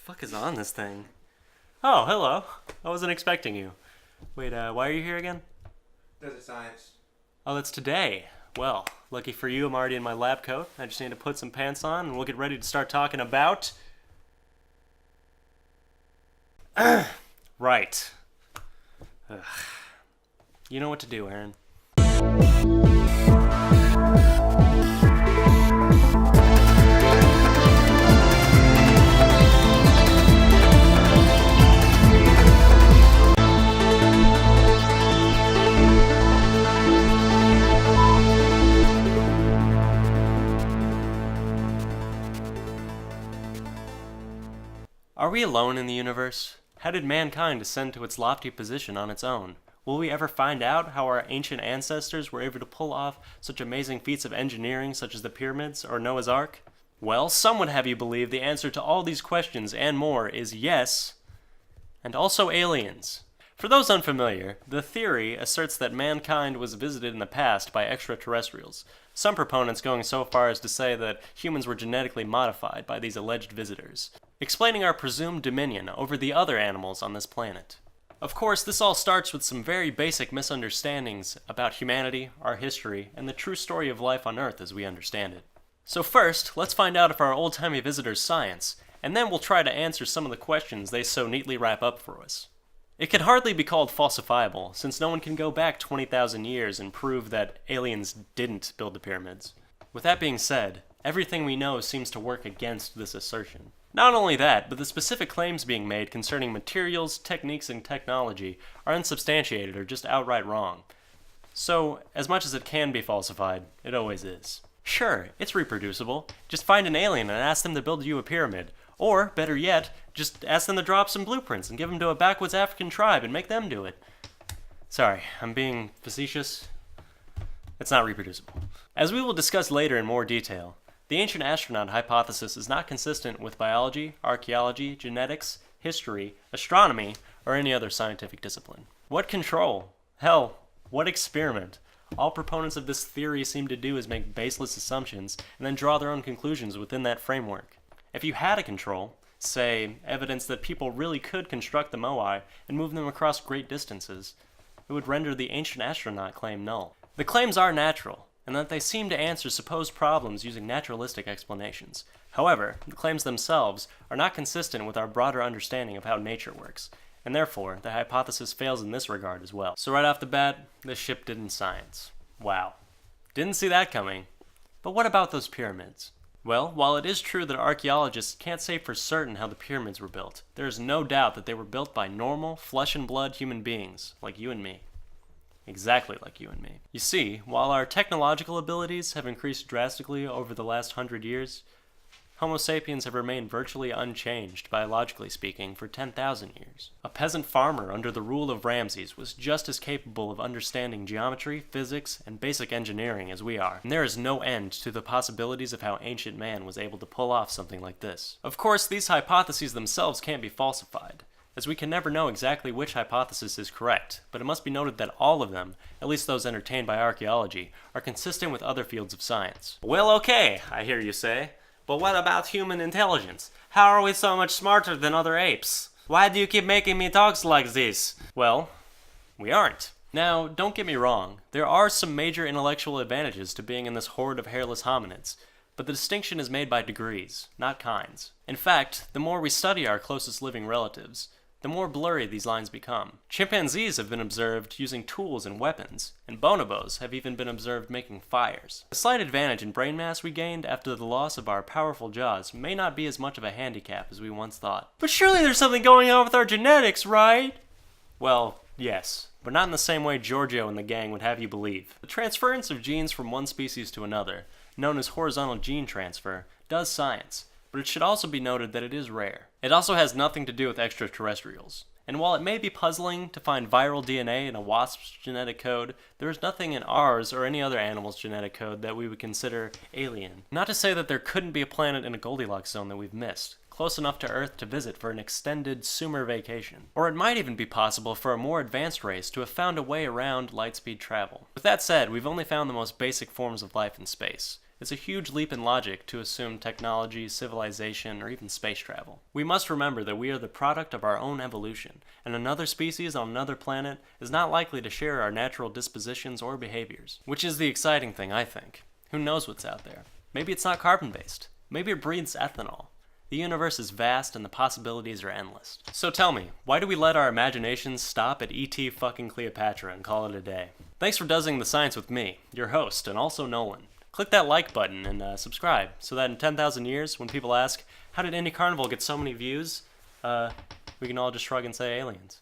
fuck is on this thing? Oh, hello. I wasn't expecting you. Wait, why are you here again? Desert science. Oh, that's today. Well, lucky for you, I'm already in my lab coat. I just need to put some pants on and we'll get ready to start talking about... Right. Ugh. You know what to do, Aaron. Are we alone in the universe? How did mankind ascend to its lofty position on its own? Will we ever find out how our ancient ancestors were able to pull off such amazing feats of engineering such as the pyramids or Noah's Ark? Well, some would have you believe the answer to all these questions and more is yes, and also aliens. For those unfamiliar, the theory asserts that mankind was visited in the past by extraterrestrials, some proponents going so far as to say that humans were genetically modified by these alleged visitors, explaining our presumed dominion over the other animals on this planet. Of course, this all starts with some very basic misunderstandings about humanity, our history, and the true story of life on Earth as we understand it. So first, let's find out if our old-timey visitors science, and then we'll try to answer some of the questions they so neatly wrap up for us. It can hardly be called falsifiable, since no one can go back 20,000 years and prove that aliens didn't build the pyramids. With that being said, everything we know seems to work against this assertion. Not only that, but the specific claims being made concerning materials, techniques, and technology are unsubstantiated or just outright wrong. So, as much as it can be falsified, it always is. Sure, it's reproducible. Just find an alien and ask them to build you a pyramid. Or, better yet, just ask them to draw up some blueprints and give them to a backwoods African tribe and make them do it. Sorry, I'm being facetious. It's not reproducible. As we will discuss later in more detail, the ancient astronaut hypothesis is not consistent with biology, archaeology, genetics, history, astronomy, or any other scientific discipline. What control? Hell, what experiment? All proponents of this theory seem to do is make baseless assumptions and then draw their own conclusions within that framework. If you had a control, say, evidence that people really could construct the Moai and move them across great distances, it would render the ancient astronaut claim null. The claims are natural, and that they seem to answer supposed problems using naturalistic explanations. However, the claims themselves are not consistent with our broader understanding of how nature works, and therefore, the hypothesis fails in this regard as well. So right off the bat, this ship didn't science. Wow. Didn't see that coming. But what about those pyramids? Well, while it is true that archaeologists can't say for certain how the pyramids were built, there is no doubt that they were built by normal, flesh and blood human beings, like you and me. Exactly like you and me. You see, while our technological abilities have increased drastically over the last 100 years, Homo sapiens have remained virtually unchanged, biologically speaking, for 10,000 years. A peasant farmer under the rule of Ramses was just as capable of understanding geometry, physics, and basic engineering as we are, and there is no end to the possibilities of how ancient man was able to pull off something like this. Of course, these hypotheses themselves can't be falsified, as we can never know exactly which hypothesis is correct, but it must be noted that all of them, at least those entertained by archaeology, are consistent with other fields of science. Well, okay, I hear you say. But what about human intelligence? How are we so much smarter than other apes? Why do you keep making me talk like this? Well, we aren't. Now, don't get me wrong, there are some major intellectual advantages to being in this horde of hairless hominids, but the distinction is made by degrees, not kinds. In fact, the more we study our closest living relatives, the more blurry these lines become. Chimpanzees have been observed using tools and weapons, and bonobos have even been observed making fires. The slight advantage in brain mass we gained after the loss of our powerful jaws may not be as much of a handicap as we once thought. But surely there's something going on with our genetics, right? Well, yes, but not in the same way Giorgio and the gang would have you believe. The transference of genes from one species to another, known as horizontal gene transfer, does science. But it should also be noted that it is rare. It also has nothing to do with extraterrestrials. And while it may be puzzling to find viral DNA in a wasp's genetic code, there is nothing in ours or any other animal's genetic code that we would consider alien. Not to say that there couldn't be a planet in a Goldilocks zone that we've missed, close enough to Earth to visit for an extended summer vacation. Or it might even be possible for a more advanced race to have found a way around light-speed travel. With that said, we've only found the most basic forms of life in space. It's a huge leap in logic to assume technology, civilization, or even space travel. We must remember that we are the product of our own evolution, and another species on another planet is not likely to share our natural dispositions or behaviors. Which is the exciting thing, I think. Who knows what's out there? Maybe it's not carbon-based. Maybe it breathes ethanol. The universe is vast and the possibilities are endless. So tell me, why do we let our imaginations stop at E.T. fucking Cleopatra and call it a day? Thanks for doesing the science with me, your host, and also Nolan. Click that like button and subscribe so that in 10,000 years, when people ask, how did IndiCarnival get so many views, we can all just shrug and say aliens.